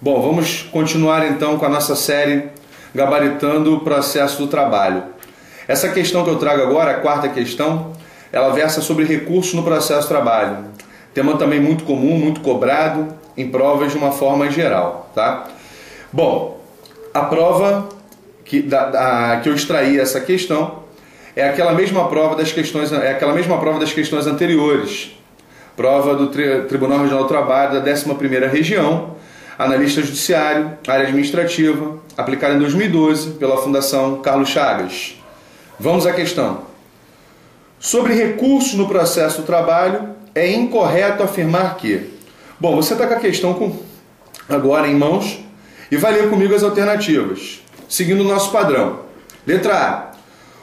Bom, vamos continuar então com a nossa série Gabaritando o Processo do Trabalho. Essa questão que eu trago agora, a quarta questão, ela versa sobre recursos no processo do trabalho. Tema também muito comum, muito cobrado em provas de uma forma geral, tá? Bom, a prova que eu extraí essa questão é aquela mesma prova das questões anteriores. Prova do Tribunal Regional do Trabalho da 11ª Região, analista judiciário, área administrativa, aplicada em 2012 pela Fundação Carlos Chagas. Vamos à questão. Sobre recursos no processo do trabalho, é incorreto afirmar que... Bom, você está com a questão agora em mãos e vai ler comigo as alternativas, seguindo o nosso padrão. Letra A.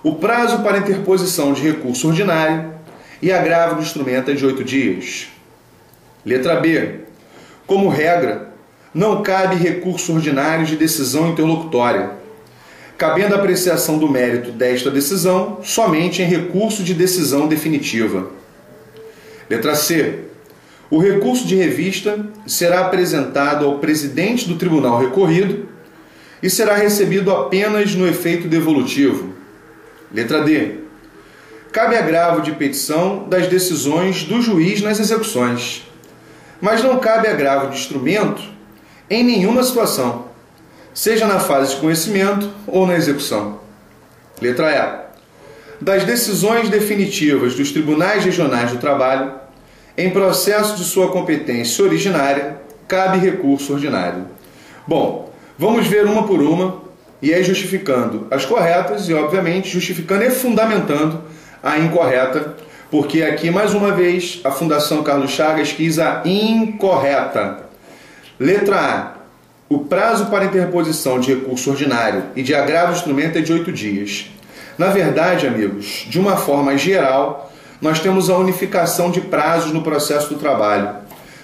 O prazo para interposição de recurso ordinário e agravo do instrumento é de 8 dias. Letra B. Como regra, não cabe recurso ordinário de decisão interlocutória, cabendo a apreciação do mérito desta decisão somente em recurso de decisão definitiva. Letra C. O recurso de revista será apresentado ao presidente do tribunal recorrido e será recebido apenas no efeito devolutivo. Letra D. Cabe agravo de petição das decisões do juiz nas execuções, mas não cabe agravo de instrumento em nenhuma situação, seja na fase de conhecimento ou na execução. Letra E. Das decisões definitivas dos tribunais regionais do trabalho, em processo de sua competência originária, cabe recurso ordinário. Bom, vamos ver uma por uma e aí justificando as corretas e, obviamente, justificando e fundamentando a incorreta, porque aqui, mais uma vez, a Fundação Carlos Chagas quis a incorreta. Letra A. O prazo para interposição de recurso ordinário e de agravo do instrumento é de 8 dias. Na verdade, amigos, de uma forma geral, nós temos a unificação de prazos no processo do trabalho.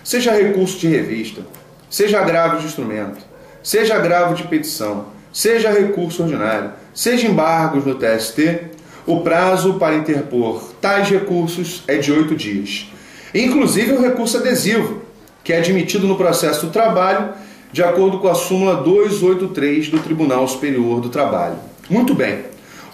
Seja recurso de revista, seja agravo de instrumento, seja agravo de petição, seja recurso ordinário, seja embargos no TST, o prazo para interpor tais recursos é de 8 dias. Inclusive o recurso adesivo, que é admitido no processo do trabalho, de acordo com a súmula 283 do Tribunal Superior do Trabalho. Muito bem.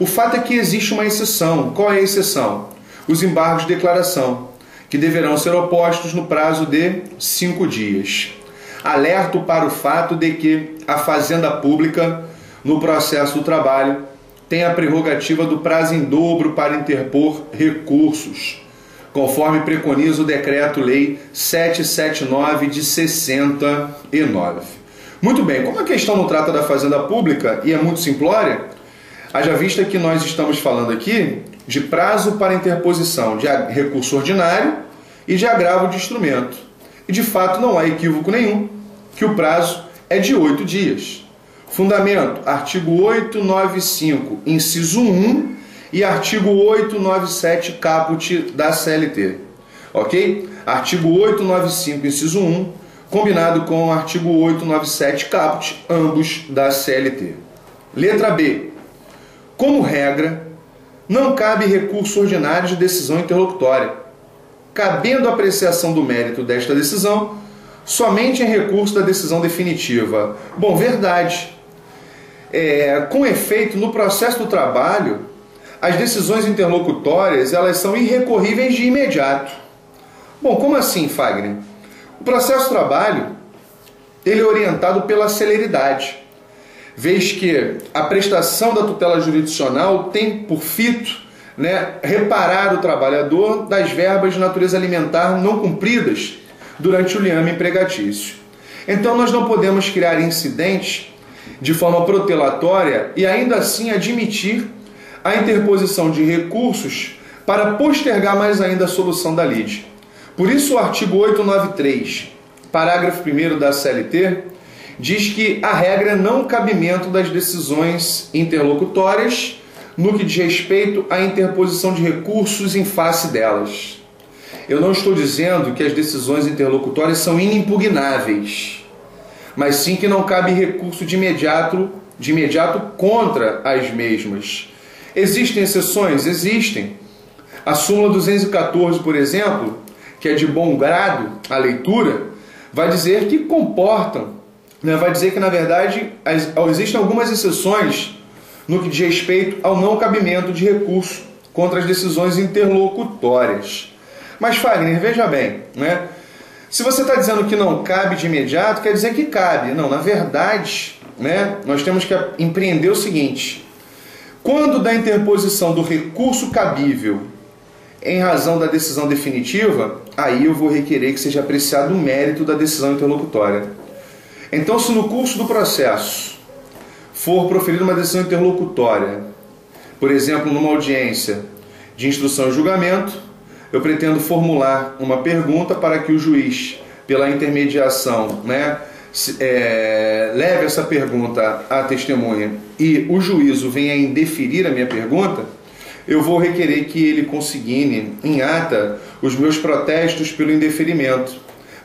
O fato é que existe uma exceção. Qual é a exceção? Os embargos de declaração, que deverão ser opostos no prazo de 5 dias. Alerto para o fato de que a Fazenda Pública, no processo do trabalho, tem a prerrogativa do prazo em dobro para interpor recursos, conforme preconiza o Decreto-Lei 779 de 69. Muito bem, como a questão não trata da Fazenda Pública e é muito simplória, haja vista que nós estamos falando aqui de prazo para interposição de recurso ordinário e de agravo de instrumento. E de fato não há equívoco nenhum que o prazo é de 8 dias. Fundamento, artigo 895, inciso 1 e artigo 897, caput da CLT. Ok? Artigo 895, inciso 1, combinado com o artigo 897, caput, ambos da CLT. Letra B. Como regra, não cabe recurso ordinário de decisão interlocutória, cabendo a apreciação do mérito desta decisão somente em recurso da decisão definitiva. Bom, verdade. Com efeito, no processo do trabalho, as decisões interlocutórias elas são irrecorríveis de imediato. Bom, como assim, Fagner? O processo do trabalho ele é orientado pela celeridade, vez que a prestação da tutela jurisdicional tem por fito reparar o trabalhador das verbas de natureza alimentar não cumpridas durante o liame empregatício. Então nós não podemos criar incidentes de forma protelatória e ainda assim admitir a interposição de recursos para postergar mais ainda a solução da lide. Por isso o artigo 893, parágrafo 1º da CLT, diz que a regra é não cabimento das decisões interlocutórias no que diz respeito à interposição de recursos em face delas. Eu não estou dizendo que as decisões interlocutórias são inimpugnáveis, mas sim que não cabe recurso de imediato contra as mesmas. Existem exceções? Existem. A súmula 214, por exemplo, que é de bom grado a leitura, vai dizer que comportam vai dizer que, na verdade, existem algumas exceções no que diz respeito ao não cabimento de recurso contra as decisões interlocutórias. Mas, Fagner, veja bem, né? Se você está dizendo que não cabe de imediato, quer dizer que cabe. Não, na verdade, né, nós temos que empreender o seguinte: quando da interposição do recurso cabível em razão da decisão definitiva, aí eu vou requerer que seja apreciado o mérito da decisão interlocutória. Então, se no curso do processo for proferida uma decisão interlocutória, por exemplo, numa audiência de instrução e julgamento, eu pretendo formular uma pergunta para que o juiz, pela intermediação, né, leve essa pergunta à testemunha e o juízo venha a indeferir a minha pergunta, eu vou requerer que ele consigne em ata os meus protestos pelo indeferimento,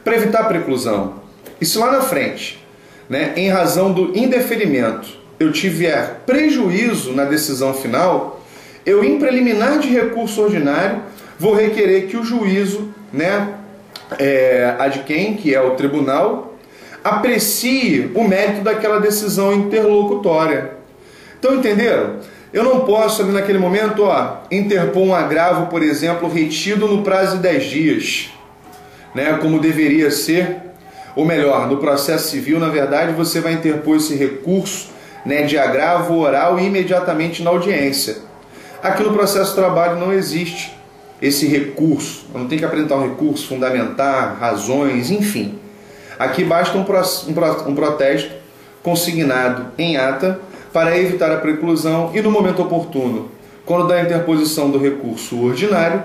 para evitar preclusão. E se lá na frente, né, em razão do indeferimento, eu tiver prejuízo na decisão final, eu, em preliminar de recurso ordinário, vou requerer que o juízo, né, adquém, que é o tribunal, aprecie o mérito daquela decisão interlocutória. Então, entenderam? Eu não posso, ali naquele momento, interpor um agravo, por exemplo, retido no prazo de 10 dias, né, como deveria ser, ou melhor, no processo civil, na verdade, você vai interpor esse recurso, né, de agravo oral imediatamente na audiência. Aqui no processo de trabalho não existe esse recurso, eu não tenho que apresentar um recurso, fundamentar razões, enfim. Aqui basta um protesto consignado em ata para evitar a preclusão e, no momento oportuno, quando da interposição do recurso ordinário,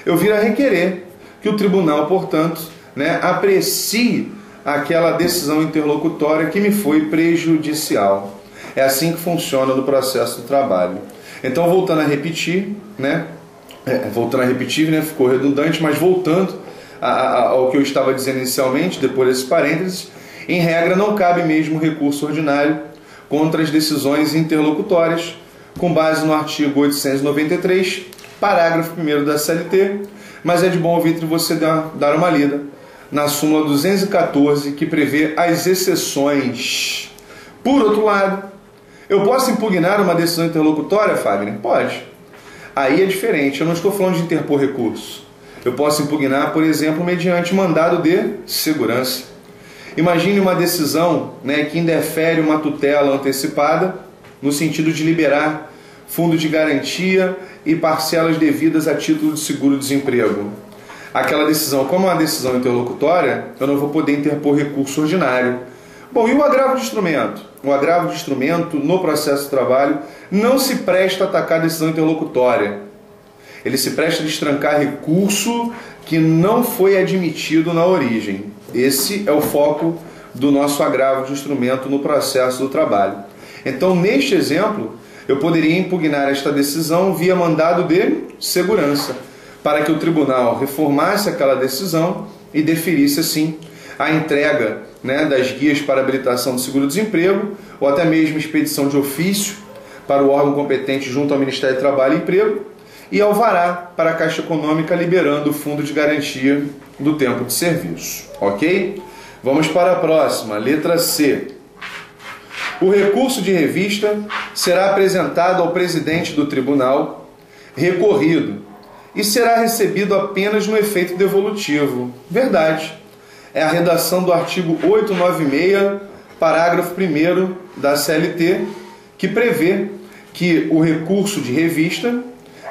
eu vir a requerer que o tribunal, portanto, né, aprecie aquela decisão interlocutória que me foi prejudicial. É assim que funciona no processo do trabalho. Então, voltando a repetir, né, ficou redundante, mas voltando ao que eu estava dizendo inicialmente, depois desse parênteses, em regra não cabe mesmo recurso ordinário contra as decisões interlocutórias, com base no artigo 893, parágrafo 1º da CLT, mas é de bom ouvir você dar uma lida na súmula 214, que prevê as exceções. Por outro lado, eu posso impugnar uma decisão interlocutória, Fagner? Pode. Aí é diferente, eu não estou falando de interpor recurso. Eu posso impugnar, por exemplo, mediante mandado de segurança. Imagine uma decisão, né, que indefere uma tutela antecipada, no sentido de liberar fundo de garantia e parcelas devidas a título de seguro-desemprego. Aquela decisão, como é uma decisão interlocutória, eu não vou poder interpor recurso ordinário. Bom, e o agravo de instrumento? O agravo de instrumento, no processo de trabalho, não se presta a atacar a decisão interlocutória. Ele se presta a destrancar recurso que não foi admitido na origem. Esse é o foco do nosso agravo de instrumento no processo do trabalho. Então, neste exemplo, eu poderia impugnar esta decisão via mandado de segurança, para que o tribunal reformasse aquela decisão e deferisse, assim, a entrega, né, das guias para habilitação do seguro-desemprego, ou até mesmo expedição de ofício para o órgão competente junto ao Ministério do Trabalho e Emprego, e alvará para a Caixa Econômica liberando o fundo de garantia do tempo de serviço. Ok? Vamos para a próxima, letra C. O recurso de revista será apresentado ao presidente do tribunal, recorrido, e será recebido apenas no efeito devolutivo. Verdade. É a redação do artigo 896, parágrafo 1º da CLT, que prevê que o recurso de revista,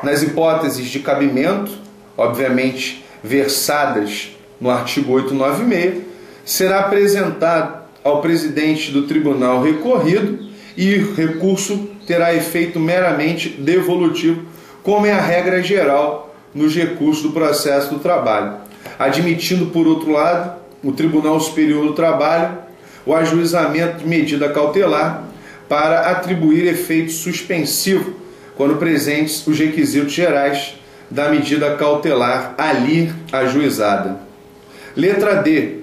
nas hipóteses de cabimento, obviamente versadas no artigo 896, será apresentado ao presidente do tribunal recorrido e o recurso terá efeito meramente devolutivo, como é a regra geral nos recursos do processo do trabalho, admitindo, por outro lado, o Tribunal Superior do Trabalho o ajuizamento de medida cautelar para atribuir efeito suspensivo quando presentes os requisitos gerais da medida cautelar ali ajuizada. Letra D.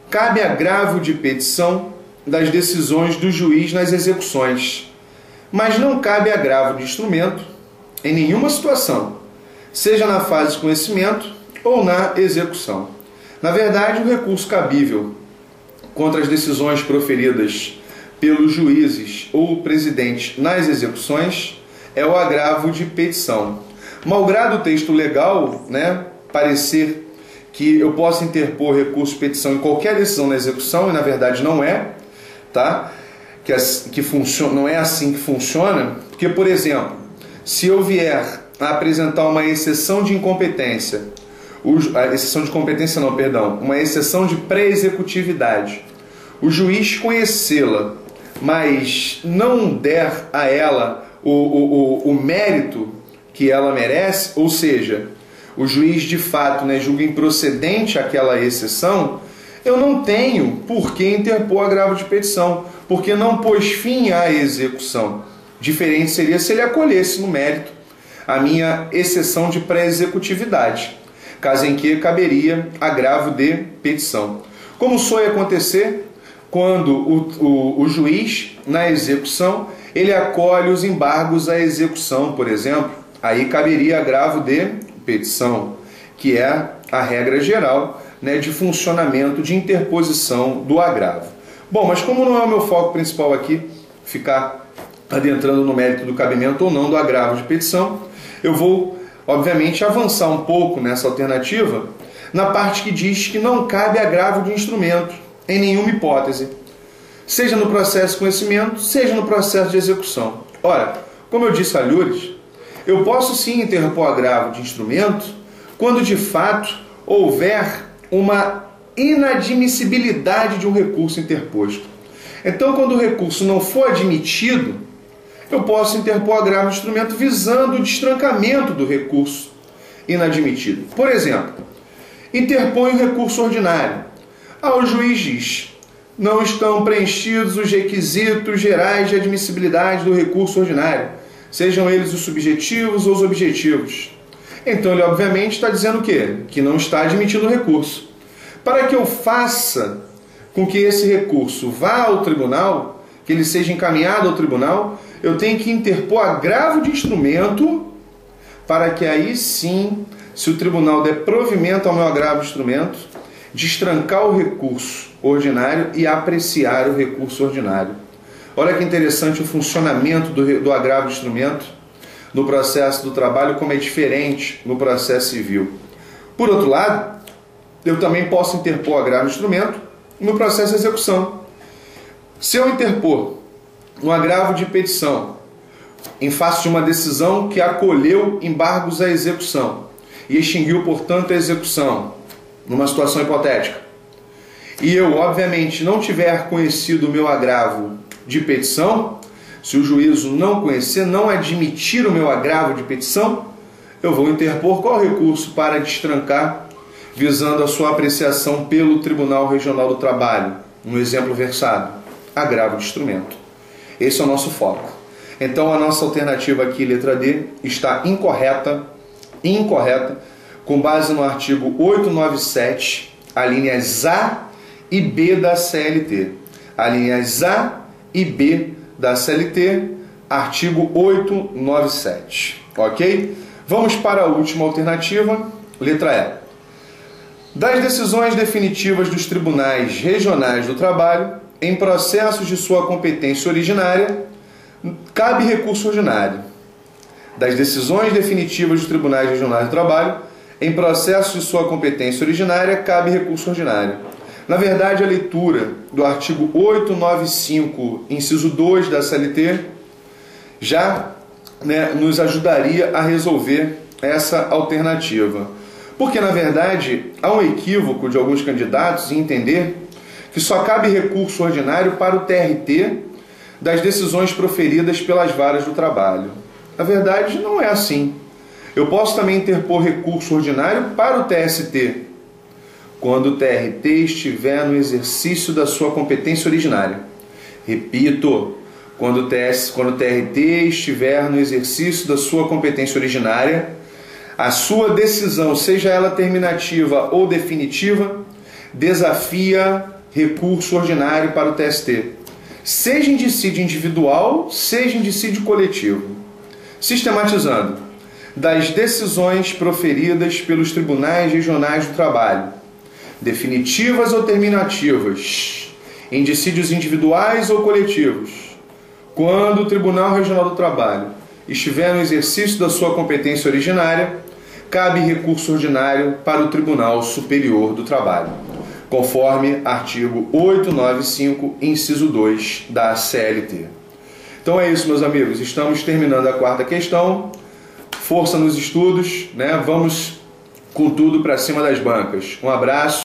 Cabe agravo de petição das decisões do juiz nas execuções, mas não cabe agravo de instrumento em nenhuma situação, seja na fase de conhecimento ou na execução. Na verdade, o recurso cabível contra as decisões proferidas pelos juízes ou presidentes nas execuções é o agravo de petição. Malgrado o texto legal, parecer que eu possa interpor recurso de petição em qualquer decisão na execução, e na verdade não é, tá? Não é assim que funciona, porque, por exemplo, se eu vier a apresentar uma exceção de incompetência, uma exceção de pré-executividade, o juiz conhecê-la, mas não der a ela o mérito que ela merece, ou seja, o juiz de fato julga improcedente aquela exceção, eu não tenho por que interpor agravo de petição, porque não pôs fim à execução. Diferente seria se ele acolhesse no mérito a minha exceção de pré-executividade, caso em que caberia agravo de petição. Como soe acontecer quando o juiz, na execução, ele acolhe os embargos à execução, por exemplo, aí caberia agravo de petição, que é a regra geral de funcionamento de interposição do agravo. Bom, mas como não é o meu foco principal aqui, ficar adentrando no mérito do cabimento ou não do agravo de petição, eu vou, obviamente, avançar um pouco nessa alternativa na parte que diz que não cabe agravo de instrumento, em nenhuma hipótese, seja no processo de conhecimento, seja no processo de execução. Ora, como eu disse a Lures, eu posso sim interpor agravo de instrumento quando de fato houver uma inadmissibilidade de um recurso interposto. Então, quando o recurso não for admitido, eu posso interpor agravo de instrumento visando o destrancamento do recurso inadmitido. Por exemplo, interpõe o recurso ordinário. O juiz diz: não estão preenchidos os requisitos gerais de admissibilidade do recurso ordinário, sejam eles os subjetivos ou os objetivos. Então ele obviamente está dizendo o quê? Que não está admitindo o recurso. Para que eu faça com que esse recurso vá ao tribunal, que ele seja encaminhado ao tribunal, eu tenho que interpor agravo de instrumento, para que aí sim, se o tribunal der provimento ao meu agravo de instrumento, destrancar o recurso ordinário e apreciar o recurso ordinário. Olha que interessante o funcionamento do agravo de instrumento no processo do trabalho, como é diferente no processo civil. Por outro lado, eu também posso interpor agravo de instrumento no processo de execução. Se eu interpor um agravo de petição em face de uma decisão que acolheu embargos à execução e extinguiu, portanto, a execução, numa situação hipotética, e eu, obviamente, não tiver conhecido o meu agravo de petição, se o juízo não conhecer, não admitir o meu agravo de petição, eu vou interpor qual recurso para destrancar, visando a sua apreciação pelo Tribunal Regional do Trabalho, no exemplo versado, agravo de instrumento. Esse é o nosso foco. Então a nossa alternativa aqui, letra D, está incorreta, com base no artigo 897, alíneas A e B da CLT. Alíneas A e B da CLT, artigo 897. Ok? Vamos para a última alternativa, letra E. Das decisões definitivas dos tribunais regionais do trabalho, em processos de sua competência originária, cabe recurso ordinário. Das decisões definitivas dos tribunais regionais do trabalho, em processos de sua competência originária, cabe recurso ordinário. Na verdade, a leitura do artigo 895, inciso 2 da CLT, já nos ajudaria a resolver essa alternativa. Porque, na verdade, há um equívoco de alguns candidatos em entender que só cabe recurso ordinário para o TRT das decisões proferidas pelas varas do trabalho. Na verdade, não é assim. Eu posso também interpor recurso ordinário para o TST, quando o TRT estiver no exercício da sua competência originária. Repito, quando o TRT estiver no exercício da sua competência originária, a sua decisão, seja ela terminativa ou definitiva, desafia recurso ordinário para o TST, seja em dissídio individual, seja em dissídio coletivo. Sistematizando, das decisões proferidas pelos tribunais regionais do trabalho, definitivas ou terminativas, em dissídios individuais ou coletivos, quando o Tribunal Regional do Trabalho estiver no exercício da sua competência originária, cabe recurso ordinário para o Tribunal Superior do Trabalho, conforme artigo 895, inciso 2 da CLT. Então é isso, meus amigos. Estamos terminando a quarta questão. Força nos estudos, né? Vamos com tudo para cima das bancas. Um abraço.